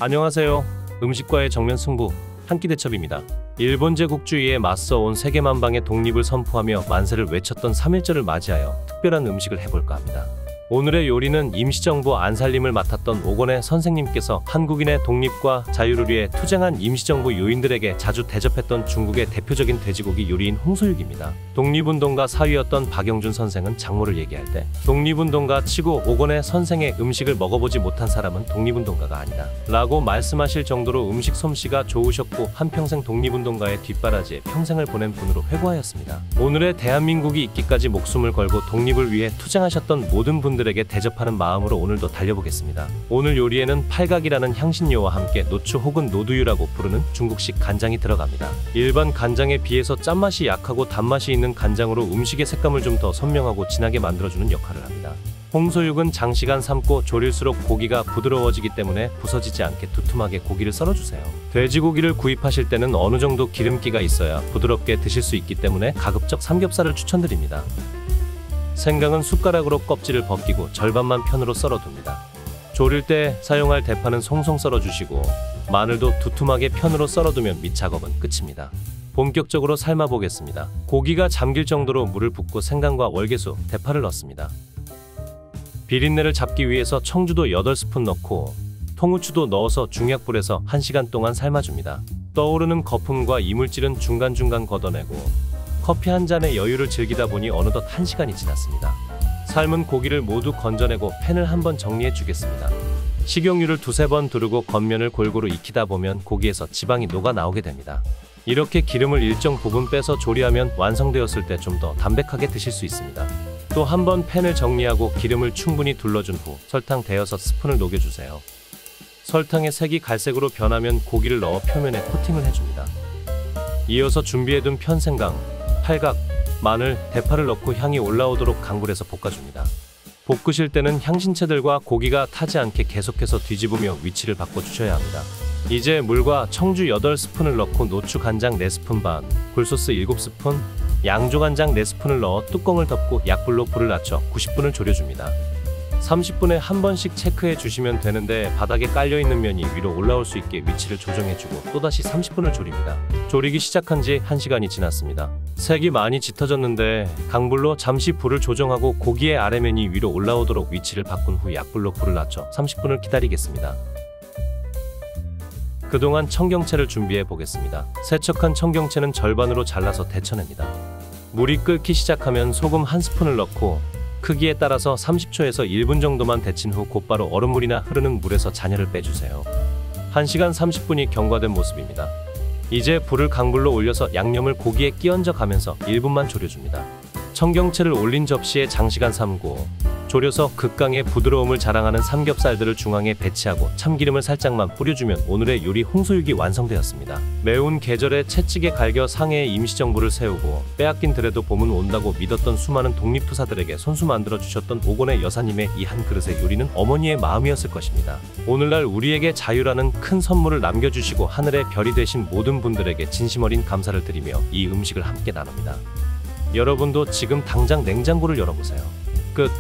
안녕하세요. 음식과의 정면 승부, 한 끼 대첩입니다. 일본 제국주의에 맞서온 세계만방의 독립을 선포하며 만세를 외쳤던 3.1절을 맞이하여 특별한 음식을 해볼까 합니다. 오늘의 요리는 임시정부 안살림을 맡았던 오건의 선생님께서 한국인의 독립과 자유를 위해 투쟁한 임시정부 요인들에게 자주 대접했던 중국의 대표적인 돼지고기 요리인 홍소육입니다. 독립운동가 사위였던 박영준 선생은 장모를 얘기할 때 독립운동가 치고 오건의 선생의 음식을 먹어보지 못한 사람은 독립운동가가 아니다 라고 말씀하실 정도로 음식 솜씨가 좋으셨고 한평생 독립운동가의 뒷바라지에 평생을 보낸 분으로 회고하였습니다. 오늘의 대한민국이 있기까지 목숨을 걸고 독립을 위해 투쟁하셨던 모든 분들에게 대접하는 마음으로 오늘도 달려보겠습니다. 오늘 요리에는 팔각이라는 향신료와 함께 노추 혹은 노두유라고 부르는 중국식 간장이 들어갑니다. 일반 간장에 비해서 짠맛이 약하고 단맛이 있는 간장으로 음식의 색감을 좀 더 선명하고 진하게 만들어주는 역할을 합니다. 홍소육은 장시간 삶고 졸일수록 고기가 부드러워지기 때문에 부서지지 않게 두툼하게 고기를 썰어주세요. 돼지고기를 구입하실 때는 어느 정도 기름기가 있어야 부드럽게 드실 수 있기 때문에 가급적 삼겹살을 추천드립니다. 생강은 숟가락으로 껍질을 벗기고 절반만 편으로 썰어둡니다. 졸일 때 사용할 대파는 송송 썰어주시고 마늘도 두툼하게 편으로 썰어두면 밑작업은 끝입니다. 본격적으로 삶아보겠습니다. 고기가 잠길 정도로 물을 붓고 생강과 월계수, 대파를 넣습니다. 비린내를 잡기 위해서 청주도 8스푼 넣고 통후추도 넣어서 중약불에서 1시간 동안 삶아줍니다. 떠오르는 거품과 이물질은 중간중간 걷어내고 커피 한 잔의 여유를 즐기다 보니 어느덧 1시간이 지났습니다. 삶은 고기를 모두 건져내고 팬을 한번 정리해 주겠습니다. 식용유를 2-3번 두르고 겉면을 골고루 익히다 보면 고기에서 지방이 녹아 나오게 됩니다. 이렇게 기름을 일정 부분 빼서 조리하면 완성되었을 때 좀 더 담백하게 드실 수 있습니다. 또 한 번 팬을 정리하고 기름을 충분히 둘러준 후 설탕 대여섯 스푼을 녹여주세요. 설탕의 색이 갈색으로 변하면 고기를 넣어 표면에 코팅을 해줍니다. 이어서 준비해둔 편생강, 팔각, 마늘, 대파를 넣고 향이 올라오도록 강불에서 볶아줍니다. 볶으실 때는 향신채들과 고기가 타지 않게 계속해서 뒤집으며 위치를 바꿔주셔야 합니다. 이제 물과 청주 8스푼을 넣고 노추 간장 4스푼 반, 굴소스 7스푼, 양조간장 4스푼을 넣어 뚜껑을 덮고 약불로 불을 낮춰 90분을 졸여줍니다. 30분에 한 번씩 체크해 주시면 되는데 바닥에 깔려있는 면이 위로 올라올 수 있게 위치를 조정해주고 또다시 30분을 졸입니다. 졸이기 시작한 지 1시간이 지났습니다. 색이 많이 짙어졌는데 강불로 잠시 불을 조정하고 고기의 아래면이 위로 올라오도록 위치를 바꾼 후 약불로 불을 낮춰 30분을 기다리겠습니다. 그동안 청경채를 준비해 보겠습니다. 세척한 청경채는 절반으로 잘라서 데쳐냅니다. 물이 끓기 시작하면 소금 1스푼을 넣고 크기에 따라서 30초에서 1분 정도만 데친 후 곧바로 얼음물이나 흐르는 물에서 잔여를 빼주세요. 1시간 30분이 경과된 모습입니다. 이제 불을 강불로 올려서 양념을 고기에 끼얹어 가면서 1분만 졸여줍니다. 청경채를 올린 접시에 장시간 삶고 졸여서 극강의 부드러움을 자랑하는 삼겹살들을 중앙에 배치하고 참기름을 살짝만 뿌려주면 오늘의 요리 홍소육이 완성되었습니다. 매운 계절에 채찍에 갈겨 상해에 임시정부를 세우고 빼앗긴 들에도 봄은 온다고 믿었던 수많은 독립투사들에게 손수 만들어주셨던 오건의 여사님의 이 한 그릇의 요리는 어머니의 마음이었을 것입니다. 오늘날 우리에게 자유라는 큰 선물을 남겨주시고 하늘의 별이 되신 모든 분들에게 진심 어린 감사를 드리며 이 음식을 함께 나눕니다. 여러분도 지금 당장 냉장고를 열어보세요. 끝.